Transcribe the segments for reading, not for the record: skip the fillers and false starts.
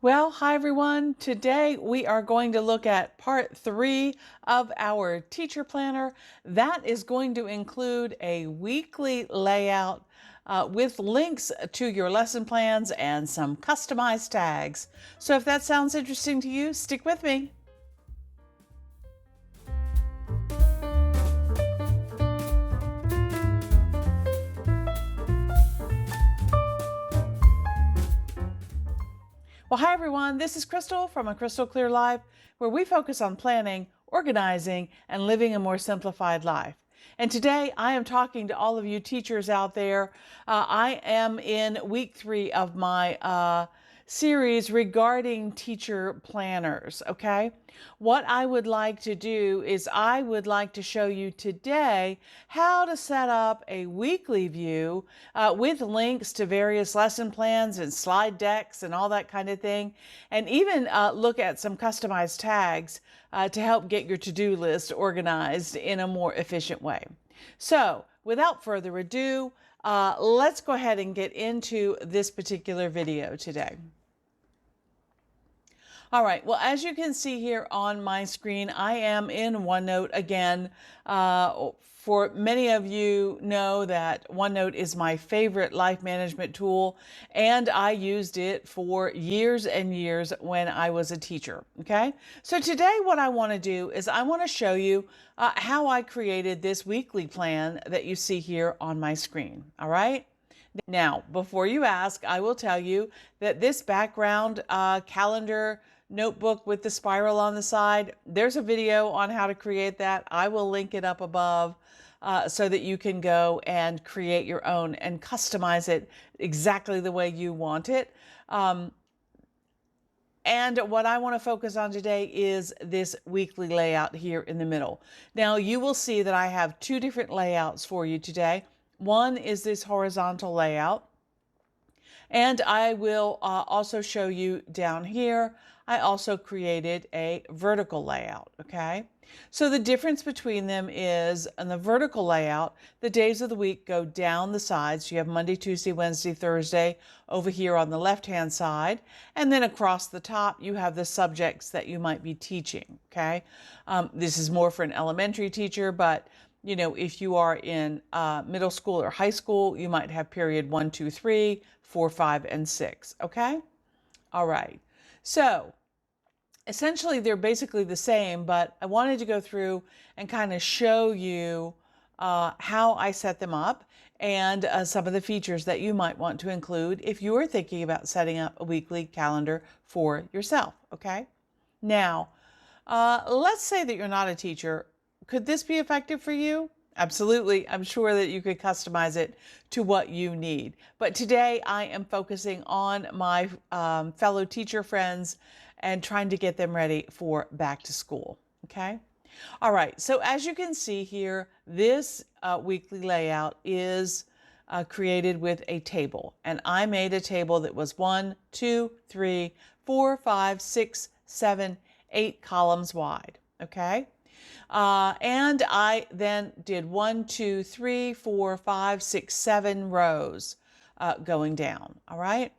Well, hi everyone. Today we are going to look at part 3 of our teacher planner. That is going to include a weekly layout with links to your lesson plans and some customized tags. So if that sounds interesting to you, stick with me. Well, hi everyone. This is Crystal from A Crystal Clear Life, where we focus on planning, organizing, and living a more simplified life. And today I am talking to all of you teachers out there. I am in week 3 of my series regarding teacher planners, okay? What I would like to do is I would like to show you today how to set up a weekly view with links to various lesson plans and slide decks and all that kind of thing, and even look at some customized tags to help get your to-do list organized in a more efficient way. So without further ado, let's go ahead and get into this particular video today. All right, well, as you can see here on my screen, I am in OneNote again. For many of you know that OneNote is my favorite life management tool, and I used it for years and years when I was a teacher, okay? So today what I want to do is I want to show you how I created this weekly plan that you see here on my screen, all right? Now, before you ask, I will tell you that this background calendar notebook with the spiral on the side, there's a video on how to create that. I will link it up above so that you can go and create your own and customize it exactly the way you want it. And what I want to focus on today is this weekly layout here in the middle. Now you will see that I have two different layouts for you today. One is this horizontal layout, and I will also show you down here, I also created a vertical layout, okay? So the difference between them is in the vertical layout, the days of the week go down the sides. You have Monday, Tuesday, Wednesday, Thursday over here on the left-hand side. And then across the top, you have the subjects that you might be teaching, okay? This is more for an elementary teacher, but you know, if you are in middle school or high school, you might have period 1, 2, 3, 4, 5, and 6, okay? All right, so essentially they're basically the same, but I wanted to go through and kind of show you how I set them up and some of the features that you might want to include if you are thinking about setting up a weekly calendar for yourself, okay? Now, let's say that you're not a teacher. Could this be effective for you? Absolutely. I'm sure that you could customize it to what you need. But today I am focusing on my fellow teacher friends and trying to get them ready for back to school. Okay. All right. So as you can see here, this weekly layout is created with a table. And I made a table that was 1, 2, 3, 4, 5, 6, 7, 8 columns wide. Okay. And I then did 1, 2, 3, 4, 5, 6, 7 rows going down. All right.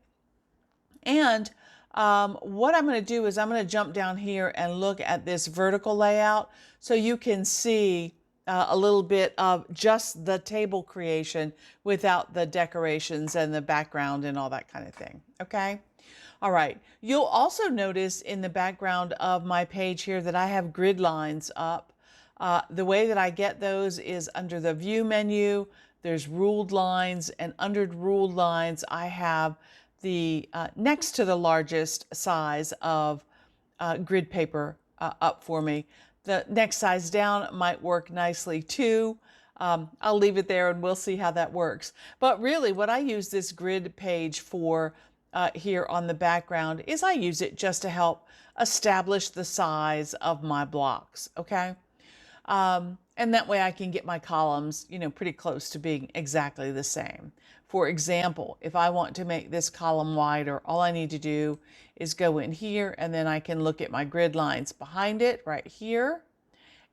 And what I'm going to do is I'm going to jump down here and look at this vertical layout so you can see a little bit of just the table creation without the decorations and the background and all that kind of thing. Okay. All right. You'll also notice in the background of my page here that I have grid lines up. The way that I get those is under the view menu, there's ruled lines, and under ruled lines, I have the next to the largest size of grid paper up for me. The next size down might work nicely too. I'll leave it there and we'll see how that works. But really what I use this grid page for here on the background is I use it just to help establish the size of my blocks, okay? And that way I can get my columns, you know, pretty close to being exactly the same. For example, if I want to make this column wider, all I need to do is go in here and then I can look at my grid lines behind it right here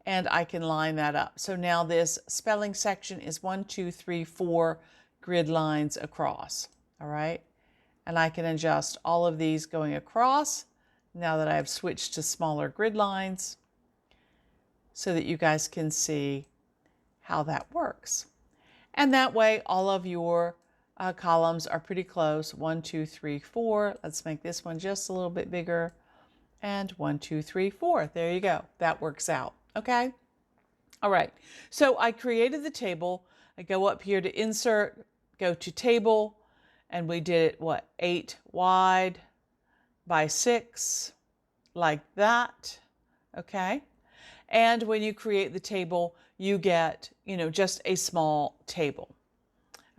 and I can line that up. So now this spelling section is 1, 2, 3, 4 grid lines across. All right. And I can adjust all of these going across now that I've switched to smaller grid lines so that you guys can see how that works. And that way all of your columns are pretty close. 1, 2, 3, 4. Let's make this one just a little bit bigger. And 1, 2, 3, 4. There you go. That works out. Okay. All right. So I created the table. I go up here to insert, go to table, and we did it, what, 8 wide by 6, like that. Okay. And when you create the table, you get, just a small table.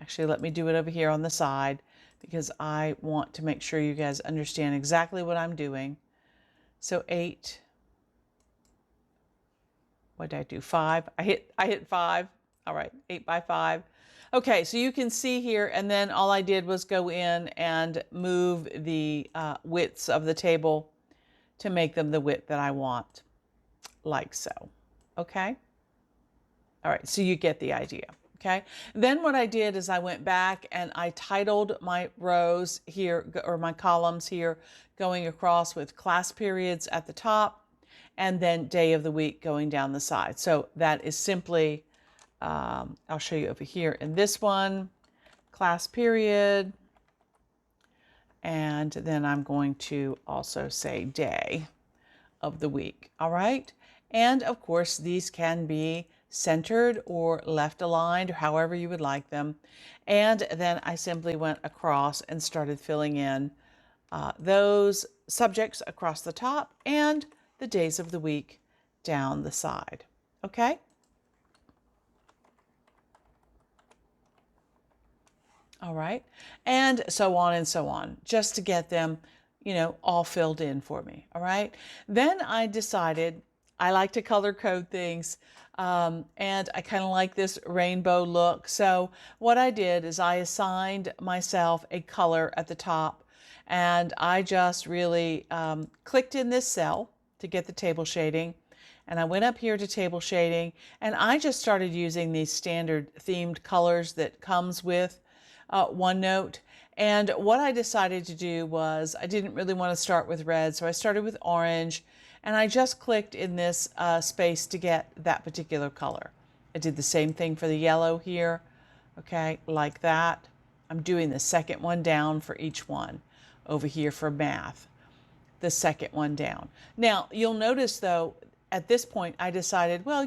Actually, let me do it over here on the side because I want to make sure you guys understand exactly what I'm doing. So 8, what did I do? 5. I hit 5. All right, 8 by 5. Okay, so you can see here, and then all I did was go in and move the widths of the table to make them the width that I want, like so. Okay. All right, so you get the idea. Okay. Then what I did is I went back and I titled my rows here, or my columns here, going across with class periods at the top and then day of the week going down the side. So that is simply, I'll show you over here in this one, class period. And then I'm going to also say day of the week. All right. And of course, these can be centered or left aligned, or however you would like them. And then I simply went across and started filling in those subjects across the top and the days of the week down the side. Okay. All right. And so on, just to get them, all filled in for me. All right. Then I decided I like to color code things. And I kind of like this rainbow look. So what I did is I assigned myself a color at the top, and I just really clicked in this cell to get the table shading. And I went up here to table shading, and I just started using these standard themed colors that comes with OneNote. And what I decided to do was I didn't really want to start with red, so I started with orange. And I just clicked in this space to get that particular color. I did the same thing for the yellow here, okay, like that. I'm doing the second one down for each one over here for math, the second one down. Now, you'll notice though, at this point, I decided, well,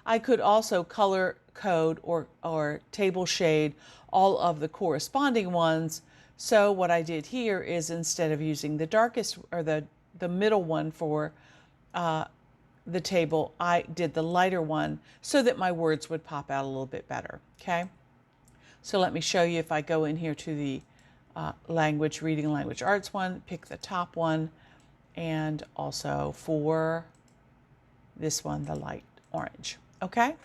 I could also color code or table shade all of the corresponding ones. So what I did here is instead of using the darkest or the middle one for the table, I did the lighter one so that my words would pop out a little bit better. Okay. So let me show you. If I go in here to the reading language arts one, pick the top one, and also for this one, the light orange. Okay.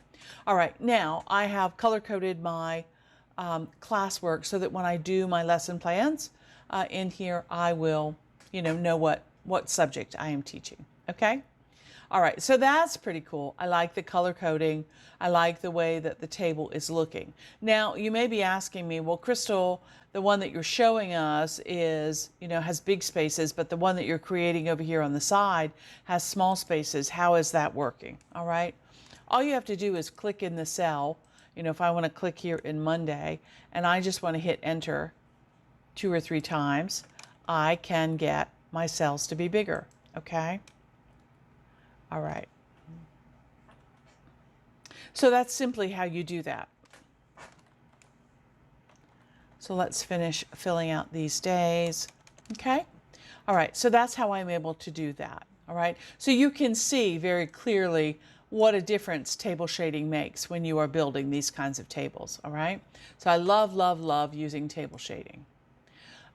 All right. Now I have color coded my classwork so that when I do my lesson plans in here, I will, know what subject I am teaching. Okay. All right. So that's pretty cool. I like the color coding. I like the way that the table is looking. Now you may be asking me, well, Crystal, the one that you're showing us is, has big spaces, but the one that you're creating over here on the side has small spaces. How is that working? All right. All you have to do is click in the cell. If I want to click here in Monday and I just want to hit enter 2 or 3 times, I can get my cells to be bigger. Okay. All right. So that's simply how you do that. So let's finish filling out these days. Okay. All right. So that's how I'm able to do that. All right. So you can see very clearly what a difference table shading makes when you are building these kinds of tables. All right. So I love, love, love using table shading.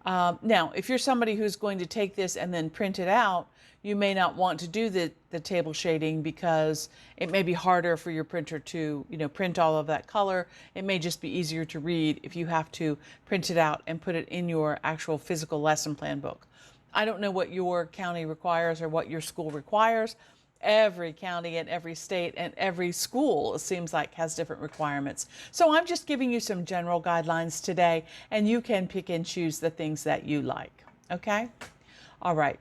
Now, if you're somebody who's going to take this and then print it out, you may not want to do the table shading because it may be harder for your printer to, print all of that color. It may just be easier to read if you have to print it out and put it in your actual physical lesson plan book. I don't know what your county requires or what your school requires. every county and every state and every school, it seems like, has different requirements. So I'm just giving you some general guidelines today, and you can pick and choose the things that you like. Okay? All right.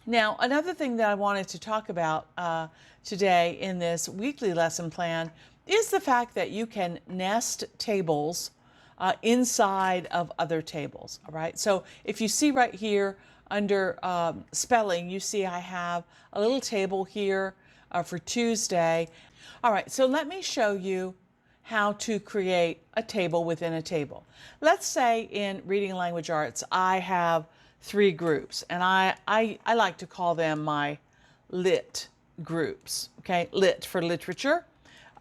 Now, another thing that I wanted to talk about today in this weekly lesson plan is the fact that you can nest tables inside of other tables. All right. So if you see right here under spelling, you see I have a little table here for Tuesday. All right. So let me show you how to create a table within a table. Let's say in reading language arts, I have 3 groups, and I like to call them my lit groups, okay? Lit for literature.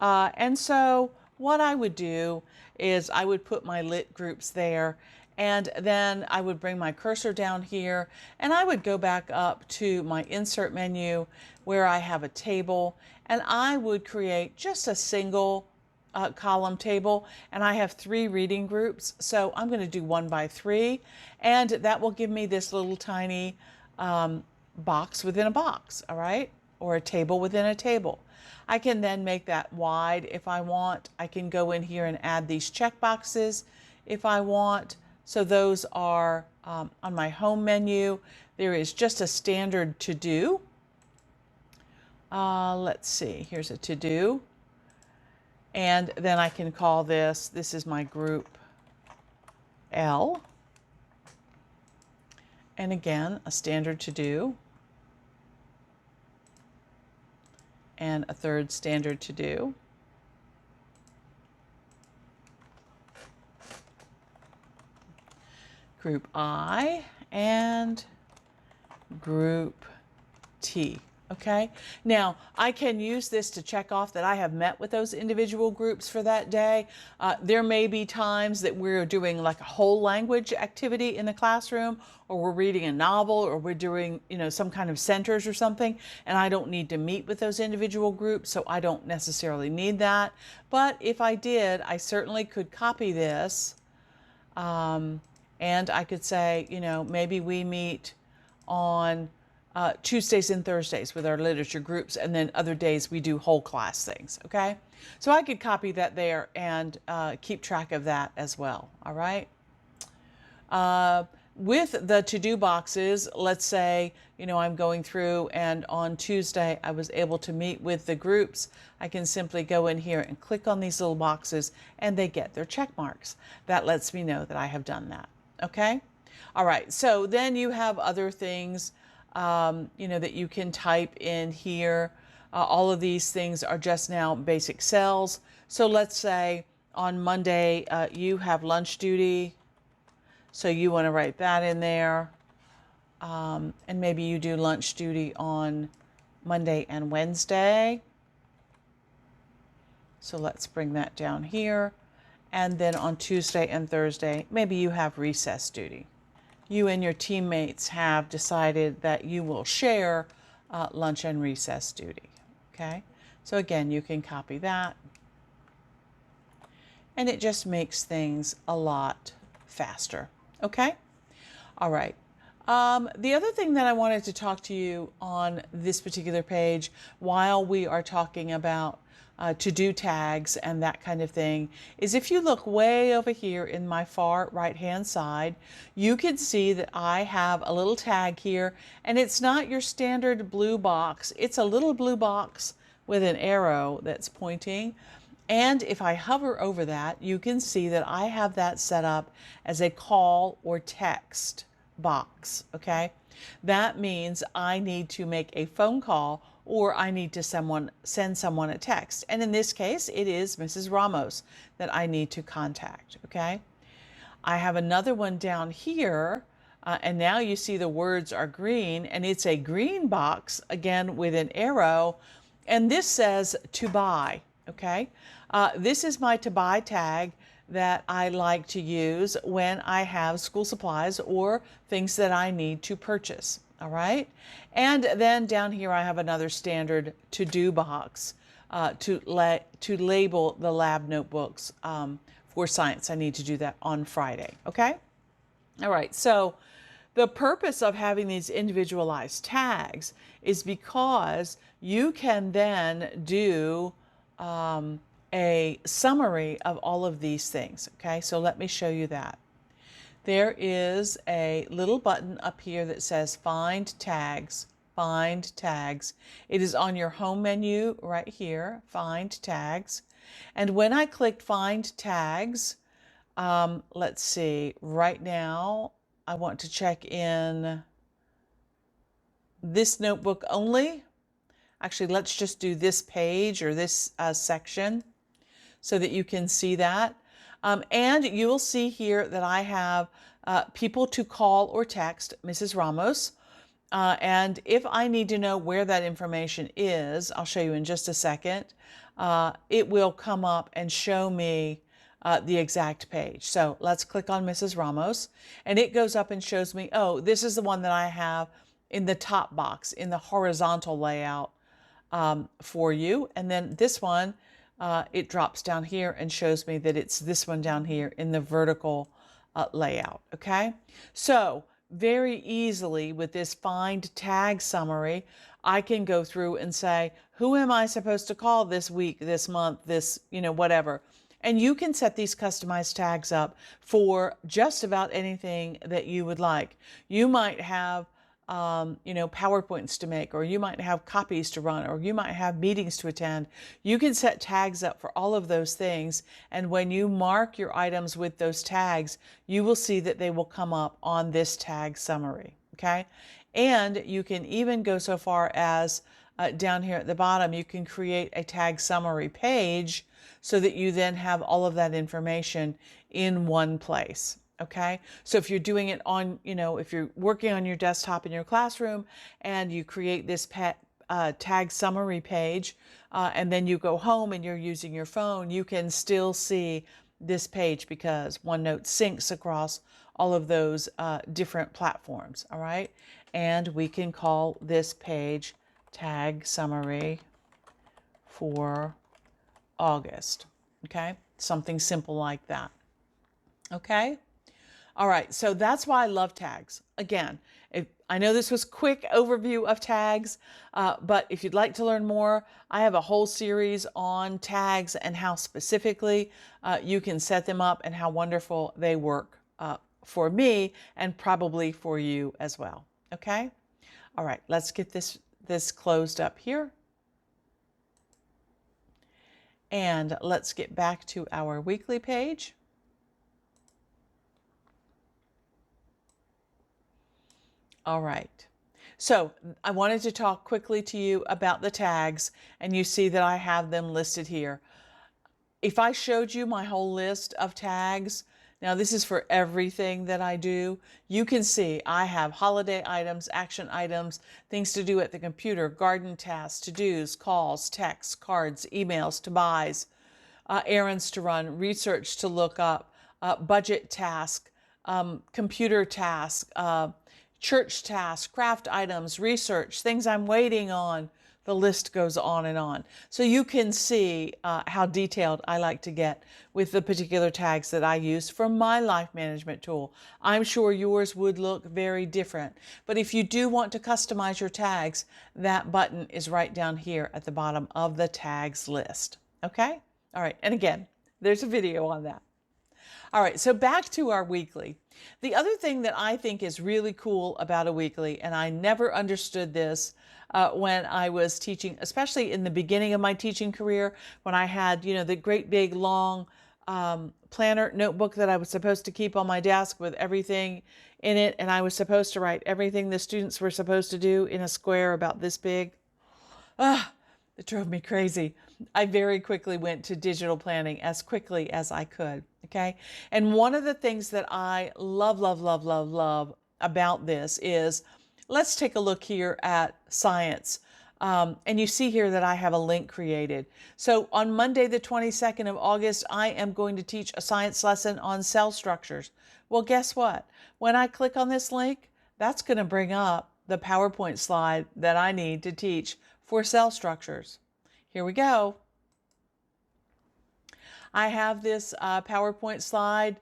And so what I would do is I would put my lit groups there, and then I would bring my cursor down here, and I would go back up to my insert menu where I have a table, and I would create just a single column table, and I have 3 reading groups, so I'm going to do 1 by 3, and that will give me this little tiny box within a box, all right, or a table within a table. I can then make that wide if I want. I can go in here and add these check boxes if I want. So those are on my home menu. There is just a standard to do. Let's see, here's a to do. And then I can call this is my group L. And again, a standard to do. And a third standard to do. Group I and group T. Okay, now I can use this to check off that I have met with those individual groups for that day. There may be times that we're doing like a whole language activity in the classroom, or we're reading a novel, or we're doing, some kind of centers or something, and I don't need to meet with those individual groups, so I don't necessarily need that. But if I did, I certainly could copy this, and I could say, maybe we meet on Tuesdays and Thursdays with our literature groups, and then other days we do whole class things, okay? So I could copy that there and keep track of that as well, all right? With the to-do boxes, let's say, I'm going through and on Tuesday I was able to meet with the groups. I can simply go in here and click on these little boxes and they get their check marks. That lets me know that I have done that, okay? All right, so then you have other things that you can type in here. All of these things are just now basic cells. So let's say on Monday you have lunch duty, so you want to write that in there, and maybe you do lunch duty on Monday and Wednesday. So let's bring that down here, and then on Tuesday and Thursday maybe you have recess duty. You and your teammates have decided that you will share lunch and recess duty, okay? So again, you can copy that, and it just makes things a lot faster, okay? All right. The other thing that I wanted to talk to you on this particular page while we are talking about to-do tags and that kind of thing is if you look way over here in my far right-hand side, you can see that I have a little tag here, and it's not your standard blue box. It's a little blue box with an arrow that's pointing. And if I hover over that, you can see that I have that set up as a call or text box, okay? That means I need to make a phone call, or I need to send someone a text. And in this case, it is Mrs. Ramos that I need to contact, okay? I have another one down here, and now you see the words are green, and it's a green box, again, with an arrow, and this says to buy, okay? This is my to buy tag that I like to use when I have school supplies or things that I need to purchase. All right, and then down here I have another standard to-do box to label the lab notebooks for science. I need to do that on Friday, okay? All right, so The purpose of having these individualized tags is because you can then do a summary of all of these things. Okay, so let me show you that. There is a little button up here that says Find Tags. Find Tags. It is on your home menu right here, Find Tags. And when I click Find Tags, let's see, right now I want to check in this notebook only. Actually, let's just do this page or this section so that you can see that. And you will see here that I have people to call or text Mrs. Ramos. And if I need to know where that information is, I'll show you in just a second, it will come up and show me the exact page. So let's click on Mrs. Ramos, and it goes up and shows me, oh, this is the one that I have in the top box, in the horizontal layout for you. And then this one, it drops down here and shows me that it's this one down here in the vertical layout, okay? So very easily with this Find Tag summary, I can go through and say, who am I supposed to call this week, this month, this, whatever. And you can set these customized tags up for just about anything that you would like. You might have PowerPoints to make, or you might have copies to run, or you might have meetings to attend. You can set tags up for all of those things. And when you mark your items with those tags, you will see that they will come up on this tag summary. Okay. And you can even go so far as down here at the bottom, you can create a tag summary page so that you then have all of that information in one place. Okay, so if you're doing it on, if you're working on your desktop in your classroom and you create this tag summary page and then you go home and you're using your phone, you can still see this page because OneNote syncs across all of those different platforms. All right, and we can call this page Tag Summary for August. Okay, something simple like that. Okay. All right, so that's why I love tags. Again, I know this was a quick overview of tags, but if you'd like to learn more, I have a whole series on tags and how specifically you can set them up and how wonderful they work for me and probably for you as well. Okay? All right, let's get this closed up here. And let's get back to our weekly page. All right, so I wanted to talk quickly to you about the tags, and you see that I have them listed here. If I showed you my whole list of tags, now this is for everything that I do, you can see I have holiday items, action items, things to do at the computer, garden tasks, to-dos, calls, texts, cards, emails, to buys, errands to run, research to look up, budget task, computer task, church tasks, craft items, research, things I'm waiting on. The list goes on and on. So you can see how detailed I like to get with the particular tags that I use for my life management tool. I'm sure yours would look very different. But if you do want to customize your tags, that button is right down here at the bottom of the tags list. Okay? All right. And again, there's a video on that. All right, so back to our weekly. The other thing that I think is really cool about a weekly, and I never understood this when I was teaching, especially in the beginning of my teaching career, when I had, the great big long planner notebook that I was supposed to keep on my desk with everything in it, and I was supposed to write everything the students were supposed to do in a square about this big. It drove me crazy. I very quickly went to digital planning as quickly as I could, okay? And one of the things that I love about this is, let's take a look here at science. And you see here that I have a link created. So on Monday, the 22nd of August, I am going to teach a science lesson on cell structures. Well, guess what? When I click on this link, that's going to bring up the PowerPoint slide that I need to teach for cell structures. Here we go. I have this PowerPoint slide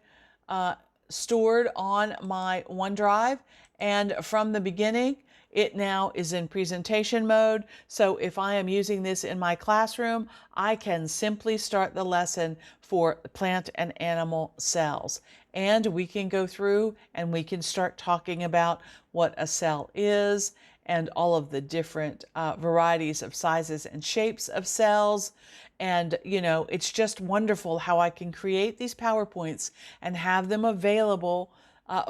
stored on my OneDrive, And from the beginning, it now is in presentation mode. So if I am using this in my classroom, I can simply start the lesson for plant and animal cells. And we can go through and we can start talking about what a cell is and all of the different varieties of sizes and shapes of cells. And, it's just wonderful how I can create these PowerPoints and have them available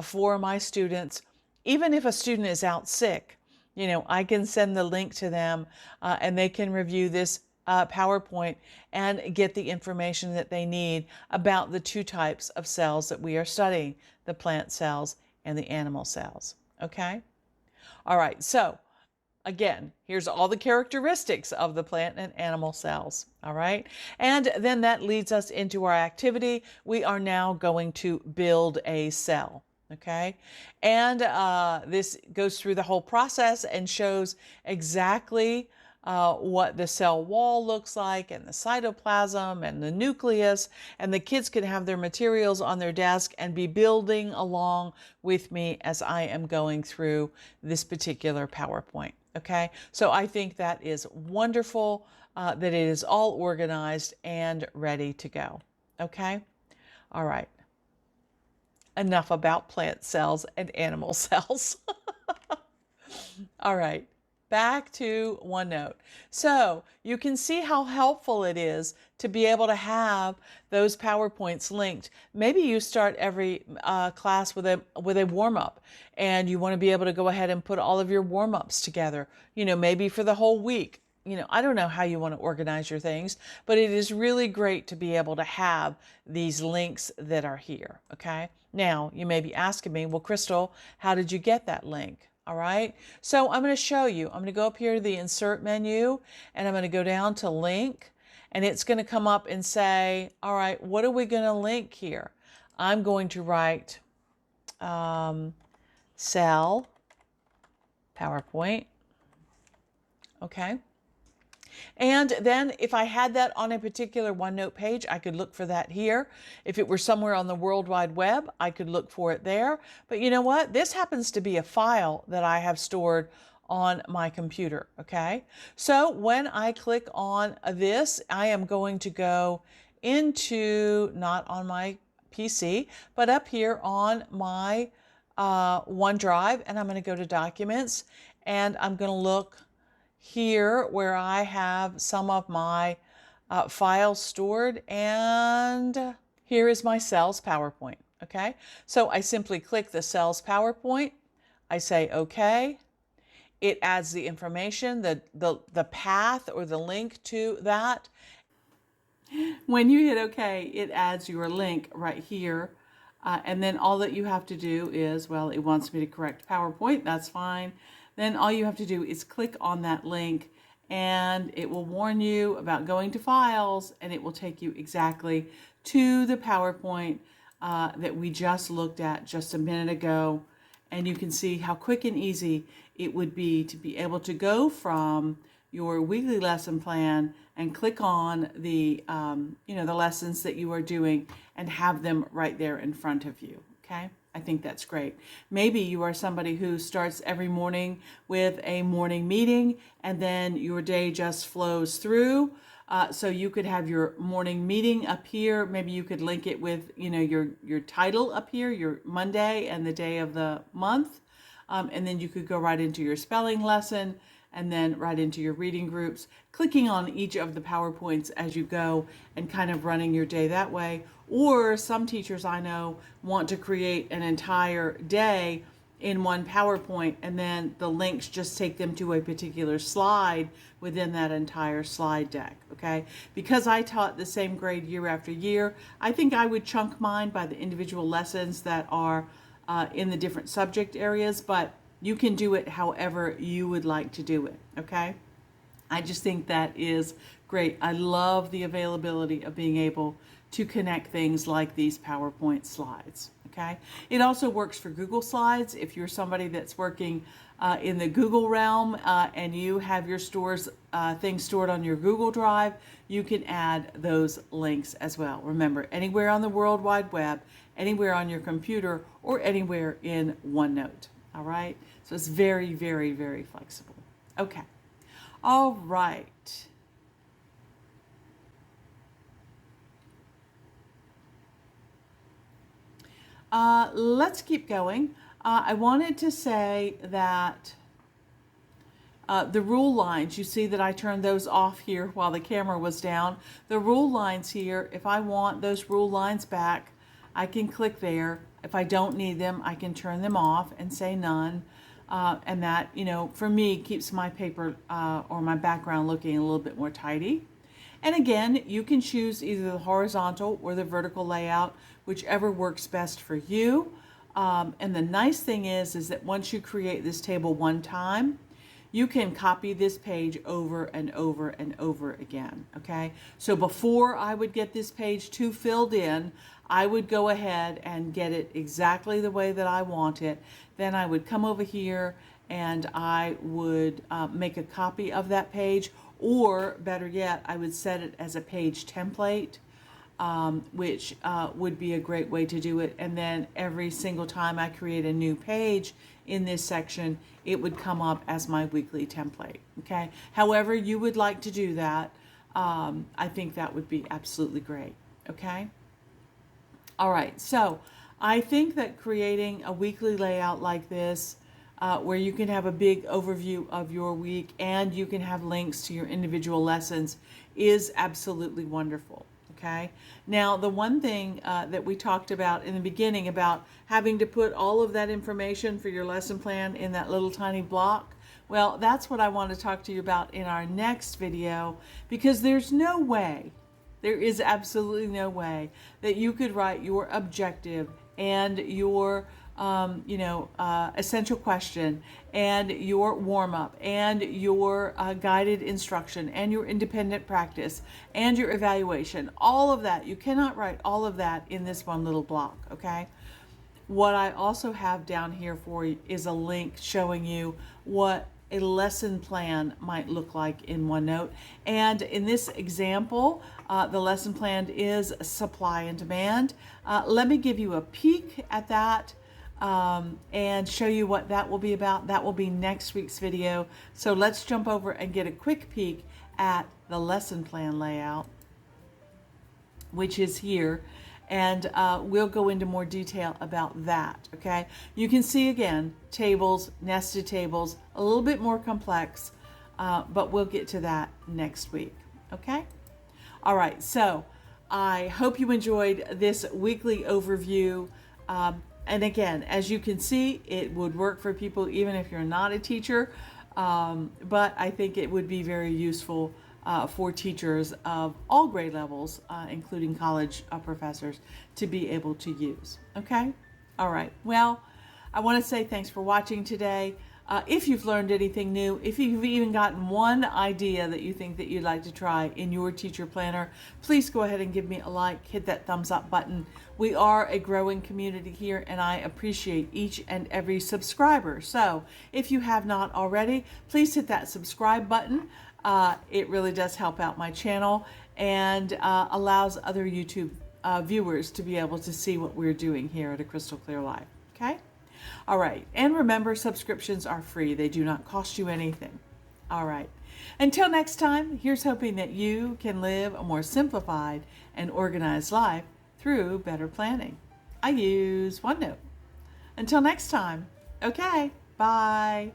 for my students. Even if a student is out sick, I can send the link to them and they can review this PowerPoint and get the information that they need about the two types of cells that we are studying, the plant cells and the animal cells. Okay? All right, so again, here's all the characteristics of the plant and animal cells. All right, and then that leads us into our activity. We are now going to build a cell. Okay, and this goes through the whole process and shows exactly what the cell wall looks like and the cytoplasm and the nucleus, and the kids can have their materials on their desk and be building along with me as I am going through this particular PowerPoint. Okay, so I think that is wonderful that it is all organized and ready to go. Okay, all right. Enough about plant cells and animal cells. All right, back to OneNote. So you can see how helpful it is to be able to have those PowerPoints linked. Maybe you start every class with a warm-up, and you want to be able to go ahead and put all of your warm-ups together, maybe for the whole week. I don't know how you want to organize your things, but it is really great to be able to have these links that are here, okay? Now, you may be asking me, well, Crystal, how did you get that link? All right, so I'm going to show you. I'm going to go up here to the Insert menu, and I'm going to go down to Link, and it's going to come up and say, all right, what are we going to link here? I'm going to write Cell PowerPoint, okay? And then if I had that on a particular OneNote page, I could look for that here. If it were somewhere on the World Wide Web, I could look for it there. But you know what? This happens to be a file that I have stored on my computer, okay? So when I click on this, I am going to go into, not on my PC, but up here on my OneDrive, and I'm going to go to Documents, and I'm going to look here where I have some of my files stored, and here is my cells PowerPoint. Okay, so I simply click the cells PowerPoint, I say okay, it adds the information, the path or the link to that. When you hit okay, it adds your link right here. And then all that you have to do is, well, it wants me to correct PowerPoint, that's fine. Then all you have to do is click on that link, and it will warn you about going to Files, and it will take you exactly to the PowerPoint that we just looked at just a minute ago. And you can see how quick and easy it would be to be able to go from your weekly lesson plan and click on the the lessons that you are doing and have them right there in front of you. Okay, I think that's great. Maybe you are somebody who starts every morning with a morning meeting, and then your day just flows through. So you could have your morning meeting up here. Maybe you could link it with your title up here, your Monday and the day of the month, and then you could go right into your spelling lesson, and then right into your reading groups, clicking on each of the PowerPoints as you go and kind of running your day that way. Or some teachers I know want to create an entire day in one PowerPoint, and then the links just take them to a particular slide within that entire slide deck, okay? Because I taught the same grade year after year, I think I would chunk mine by the individual lessons that are in the different subject areas, but you can do it however you would like to do it, okay? I just think that is great. I love the availability of being able to connect things like these PowerPoint slides, okay? It also works for Google Slides. If you're somebody that's working in the Google realm and you have your things stored on your Google Drive, you can add those links as well. Remember, anywhere on the World Wide Web, anywhere on your computer, or anywhere in OneNote. All right. So it's very, very, very flexible. Okay. All right. Let's keep going. I wanted to say that the rule lines, you see that I turned those off here while the camera was down. The rule lines here, if I want those rule lines back, I can click there. If I don't need them, I can turn them off and say none. And that, you know, for me, keeps my paper or my background looking a little bit more tidy. And again, you can choose either the horizontal or the vertical layout, whichever works best for you. And the nice thing is that once you create this table one time, you can copy this page over and over and over again, okay? So before I would get this page too filled in, I would go ahead and get it exactly the way that I want it. Then I would come over here and I would make a copy of that page, or better yet, I would set it as a page template, which would be a great way to do it. And then every single time I create a new page in this section, it would come up as my weekly template, okay? However you would like to do that, I think that would be absolutely great, okay? All right, so I think that creating a weekly layout like this, where you can have a big overview of your week and you can have links to your individual lessons, is absolutely wonderful. Okay. Now, the one thing that we talked about in the beginning about having to put all of that information for your lesson plan in that little tiny block, well, that's what I want to talk to you about in our next video, because there's no way, there is absolutely no way that you could write your objective and your essential question and your warm-up and your guided instruction and your independent practice and your evaluation, all of that. You cannot write all of that in this one little block, okay? What I also have down here for you is a link showing you what a lesson plan might look like in OneNote. And in this example, the lesson plan is supply and demand. Let me give you a peek at that and show you what that will be about. That will be next week's video. So let's jump over and get a quick peek at the lesson plan layout, which is here. And we'll go into more detail about that, okay? You can see, again, tables, nested tables, a little bit more complex, but we'll get to that next week, okay? All right, so I hope you enjoyed this weekly overview. And again, as you can see, it would work for people even if you're not a teacher, but I think it would be very useful for teachers of all grade levels, including college professors, to be able to use. Okay? All right. Well, I want to say thanks for watching today. If you've learned anything new, if you've even gotten one idea that you think that you'd like to try in your teacher planner, please go ahead and give me a like, hit that thumbs up button. We are a growing community here, and I appreciate each and every subscriber. So if you have not already, please hit that subscribe button. It really does help out my channel and allows other YouTube viewers to be able to see what we're doing here at A Crystal Clear Life. Okay? All right. And remember, subscriptions are free. They do not cost you anything. All right. Until next time, here's hoping that you can live a more simplified and organized life through better planning. I use OneNote. Until next time. Okay. Bye.